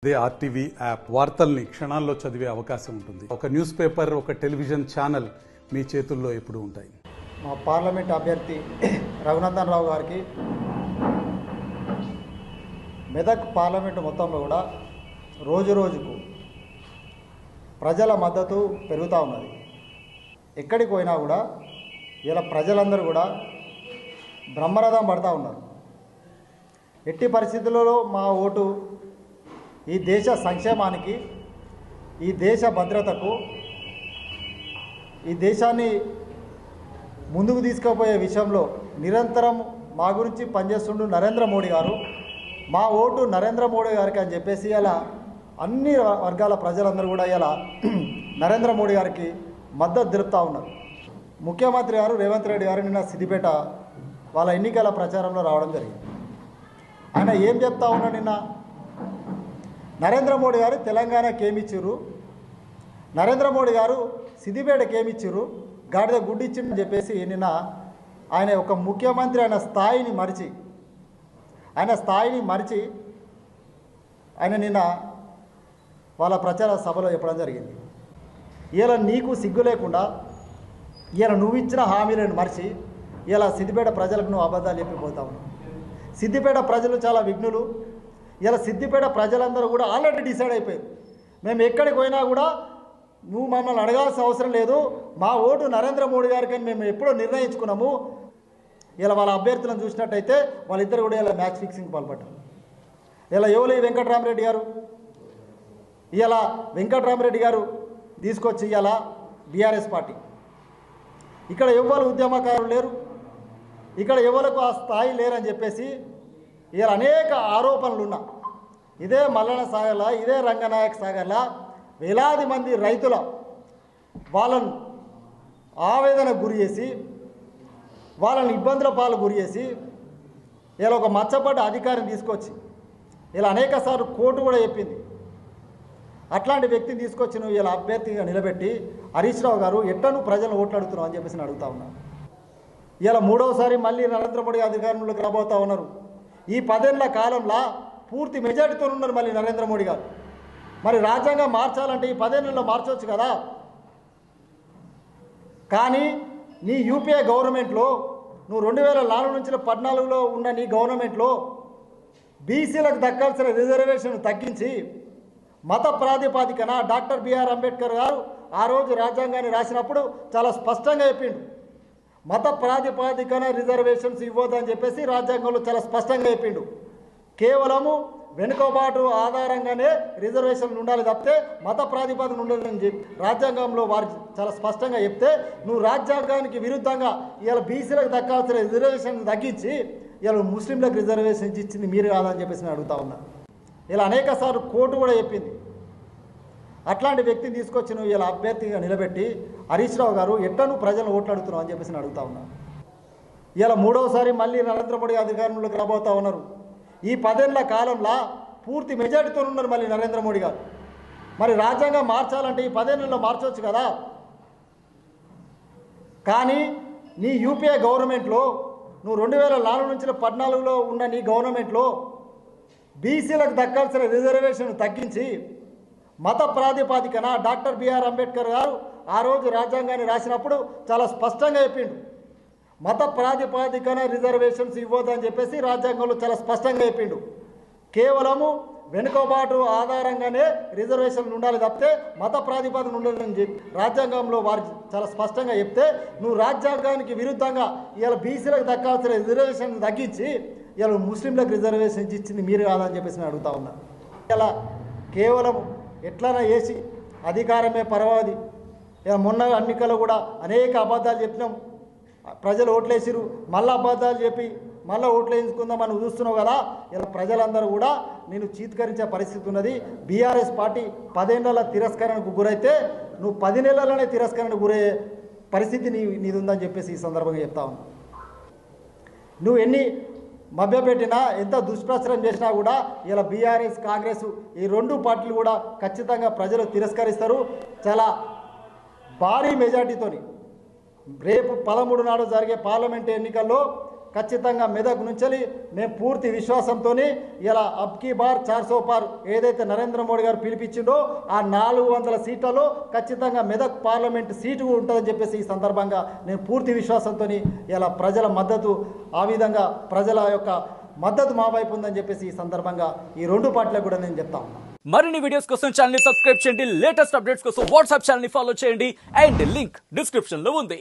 అదే RTV app వార్తల్ని క్షణాల్లో చదివే అవకాశం ఉంటుంది. ఒక న్యూస్ పేపర్, ఒక టెలివిజన్ ఛానల్ మీ చేతుల్లో ఎప్పుడూ ఉంటాయి. మా పార్లమెంట్ అభ్యర్థి రఘునందన్ రావు గారికి మెదక్ పార్లమెంటు మొత్తంలో కూడా రోజు రోజుకు ప్రజల మద్దతు పెరుగుతూ ఉన్నది. ఎక్కడికి పోయినా కూడా ఇలా ప్రజలందరూ కూడా బ్రహ్మరథం పడుతూ ఉన్నారు. ఎట్టి పరిస్థితులలో మా ఓటు ఈ దేశ సంక్షేమానికి, ఈ దేశ భద్రతకు, ఈ దేశాన్ని ముందుకు తీసుకుపోయే విషయంలో నిరంతరం మా గురించి పనిచేస్తుండు నరేంద్ర మోడీ గారు. మా ఓటు నరేంద్ర మోడీ గారికి అని చెప్పేసి ఇలా అన్ని వర్గాల ప్రజలందరూ కూడా ఇలా నరేంద్ర మోడీ గారికి మద్దతు తెలుపుతూ ఉన్నారు. ముఖ్యమంత్రి గారు రేవంత్ రెడ్డి గారు నిన్న సిద్దిపేట వాళ్ళ ఎన్నికల ప్రచారంలో రావడం జరిగింది. ఆయన ఏం చెప్తా ఉన్నాడు? నిన్న నరేంద్ర మోడీ గారు తెలంగాణకి ఏమిచ్చారు, నరేంద్ర మోడీ గారు సిద్దిపేటకి ఏమిచ్చారు, గాడిద గుడ్డిచ్చిందని చెప్పేసి నిన్న ఆయన ఒక ముఖ్యమంత్రి ఆయన స్థాయిని మరిచి ఆయన నిన్న వాళ్ళ ప్రచార సభలో చెప్పడం జరిగింది. ఇలా నీకు సిగ్గు లేకుండా ఇలా నువ్వు ఇచ్చిన హామీలను మరిచి ఇలా సిద్దిపేట ప్రజలకు నువ్వు అబద్ధాలు చెప్పిపోతా ఉన్నావు. సిద్దిపేట ప్రజలు చాలా విఘ్నులు. ఇలా సిద్దిపేట ప్రజలందరూ కూడా ఆల్రెడీ డిసైడ్ అయిపోయారు. మేము ఎక్కడికి పోయినా కూడా నువ్వు మమ్మల్ని అడగాల్సిన అవసరం లేదు, మా ఓటు నరేంద్ర మోడీ గారికి అని మేము ఎప్పుడో నిర్ణయించుకున్నాము. ఇలా వాళ్ళ అభ్యర్థులను చూసినట్టయితే వాళ్ళిద్దరు కూడా ఇలా మ్యాచ్ ఫిక్సింగ్ పాల్పడ్డారు. ఇలా ఎవరు వెంకటరామరెడ్డి గారు, ఇలా వెంకటరామరెడ్డి గారు తీసుకొచ్చి ఇలా బీఆర్ఎస్ పార్టీ, ఇక్కడ ఎవ్వరు ఉద్యమకారులు లేరు, ఇక్కడ ఎవరికి ఆ స్థాయి లేరని చెప్పేసి ఇలా అనేక ఆరోపణలు ఉన్నా ఇదే మల్లన సాగర్లా, ఇదే రంగనాయక సాగర్లా వేలాది మంది రైతుల వాళ్ళను ఆవేదనకు గురి చేసి, వాళ్ళని ఇబ్బందుల పాలు గురి చేసి ఇలా ఒక మచ్చపడ్డ అధికారిని తీసుకొచ్చి ఇలా అనేక సార్లు కోర్టు కూడా చెప్పింది. అట్లాంటి వ్యక్తిని తీసుకొచ్చి నువ్వు ఇలా అభ్యర్థిగా నిలబెట్టి హరీష్ రావు గారు ఎట్లా నువ్వు ప్రజలను ఓట్లు అడుగుతున్నావు అని చెప్పేసి అడుగుతా ఉన్నాను. ఇలా మూడవసారి మళ్ళీ నరేంద్ర మోడీ అధికారంలోకి రాబోతా ఉన్నారు. ఈ 10 ఏళ్ల కాలంలో పూర్తి మెజార్టీతో ఉన్నారు మళ్ళీ నరేంద్ర మోడీ గారు. మరి రాజ్యాంగం మార్చాలంటే ఈ 10 ఏళ్లలో మార్చవచ్చు కదా. కానీ నీ యూపీఏ గవర్నమెంట్లో నువ్వు 2004 నుంచి 14లో ఉన్న నీ గవర్నమెంట్లో బీసీలకు దక్కాల్సిన రిజర్వేషన్ తగ్గించి మత ప్రాతిపాదికన డాక్టర్ బిఆర్ అంబేద్కర్ గారు ఆ రోజు రాజ్యాంగాన్ని రాసినప్పుడు చాలా స్పష్టంగా చెప్పిండు, మత ప్రాతిపాదికన రిజర్వేషన్స్ ఇవ్వద్దని చెప్పేసి రాజ్యాంగంలో చాలా స్పష్టంగా చెప్పిండు. కేవలము వెనుకబాటు ఆధారంగానే రిజర్వేషన్లు ఉండాలి తప్పితే మత ప్రాతిపాదన ఉండాలని చెప్పి రాజ్యాంగంలో వారు చాలా స్పష్టంగా చెప్తే నువ్వు రాజ్యాంగానికి విరుద్ధంగా ఇలా బీసీలకు దక్కాల్సిన రిజర్వేషన్ తగ్గించి ఇలా ముస్లింలకు రిజర్వేషన్స్ ఇచ్చింది మీరు కాదని చెప్పేసి నేను అడుగుతా ఉన్నా. ఇలా అనేక సార్లు కోర్టు కూడా చెప్పింది. అట్లాంటి వ్యక్తిని తీసుకొచ్చి నువ్వు ఇలా అభ్యర్థిగా నిలబెట్టి హరీష్ రావు గారు ఎట్లా నువ్వు ప్రజలను ఓట్లు అడుగుతున్నావు అని చెప్పేసి నేను అడుగుతా ఉన్నా. ఇలా మూడవసారి మళ్ళీ నరేంద్ర మోడీ అధికారంలోకి రాబోతా ఉన్నారు. ఈ 10 ఏళ్ల కాలంలో పూర్తి మెజార్టీతో ఉన్నారు మళ్ళీ నరేంద్ర మోడీ గారు. మరి రాజ్యాంగం మార్చాలంటే ఈ 10 ఏళ్లలో మార్చవచ్చు కదా. కానీ నీ యూపీఏ గవర్నమెంట్లో నువ్వు 2004 నుంచి 14లో ఉన్న నీ గవర్నమెంట్లో బీసీలకు దక్కాల్సిన రిజర్వేషన్ తగ్గించి మత ప్రాతిపాదికన డాక్టర్ బిఆర్ అంబేద్కర్ గారు ఆ రోజు రాజ్యాంగాన్ని రాసినప్పుడు చాలా స్పష్టంగా చెప్పిండు, మత ప్రాతిపాదికన రిజర్వేషన్స్ ఇవ్వద్దని చెప్పేసి రాజ్యాంగంలో చాలా స్పష్టంగా చెప్పిండు. కేవలము వెనుకబాటు ఆధారంగానే రిజర్వేషన్లు ఉండాలి తప్పితే మత ప్రాతిపాదన ఉండాలని చెప్పి రాజ్యాంగంలో వారు చాలా స్పష్టంగా చెప్తే నువ్వు రాజ్యాంగానికి విరుద్ధంగా ఇలా బీసీలకు దక్కాల్సిన రిజర్వేషన్ తగ్గించి ఇలా ముస్లింలకు రిజర్వేషన్స్ ఇచ్చింది మీరు కాదని చెప్పేసి నేను అడుగుతా ఉన్నా. ఇలా కేవలం ఎట్లైనా వేసి అధికారమే పరవాది. ఇలా మొన్న ఎన్నికల్లో కూడా అనేక అబద్ధాలు చెప్పినాం, ప్రజలు ఓట్లేసిరు, మళ్ళీ అబద్ధాలు చెప్పి మళ్ళీ ఓట్లు వేయించుకుందామని చూస్తున్నావు కదా. ఇలా ప్రజలందరూ కూడా నేను చీత్కరించే పరిస్థితి ఉన్నది. బీఆర్ఎస్ పార్టీ 10 ఏళ్ల తిరస్కరణకు గురైతే నువ్వు 10 నెలలనే తిరస్కరణకు గురయ్యే పరిస్థితి నీది ఉందని చెప్పేసి ఈ సందర్భంగా చెప్తా ఉన్నా. నువ్వు ఎన్ని మభ్యపెట్టినా ఎంత దుష్ప్రచారం చేసినా కూడా ఇలా బీఆర్ఎస్ కాంగ్రెస్ ఈ 2 పార్టీలు కూడా ఖచ్చితంగా ప్రజలు తిరస్కరిస్తారు. చాలా భారీ మెజార్టీతోని రేపు 13 నాడు జరిగే పార్లమెంట్ ఎన్నికల్లో ఖచ్చితంగా మెదక్ నుంచి మేము పూర్తి విశ్వాసంతో ఇలా అబ్కీ బార్ 400 పార్ ఏదైతే నరేంద్ర మోడీ గారు పిలిపించిండో ఆ 400 సీట్లలో ఖచ్చితంగా మెదక్ పార్లమెంట్ సీటు ఉంటుందని చెప్పేసి ఈ సందర్భంగా నేను పూర్తి విశ్వాసంతో ఇలా ప్రజల మద్దతు ఆ విధంగా ప్రజల యొక్క మద్దతు మా వైపు ఉందని చెప్పేసి ఈ సందర్భంగా ఈ రెండు పార్టీలకు కూడా నేను చెప్తా ఉన్నాను. మరిన్ని వీడియోస్ కోసం ఛానల్ ని సబ్స్క్రైబ్ చేయండి, లేటెస్ట్ అప్డేట్స్ కోసం వాట్సాప్ ఛానల్ ని ఫాలో చేయండి అండ్ లింక్ డిస్క్రిప్షన్ లో ఉంది.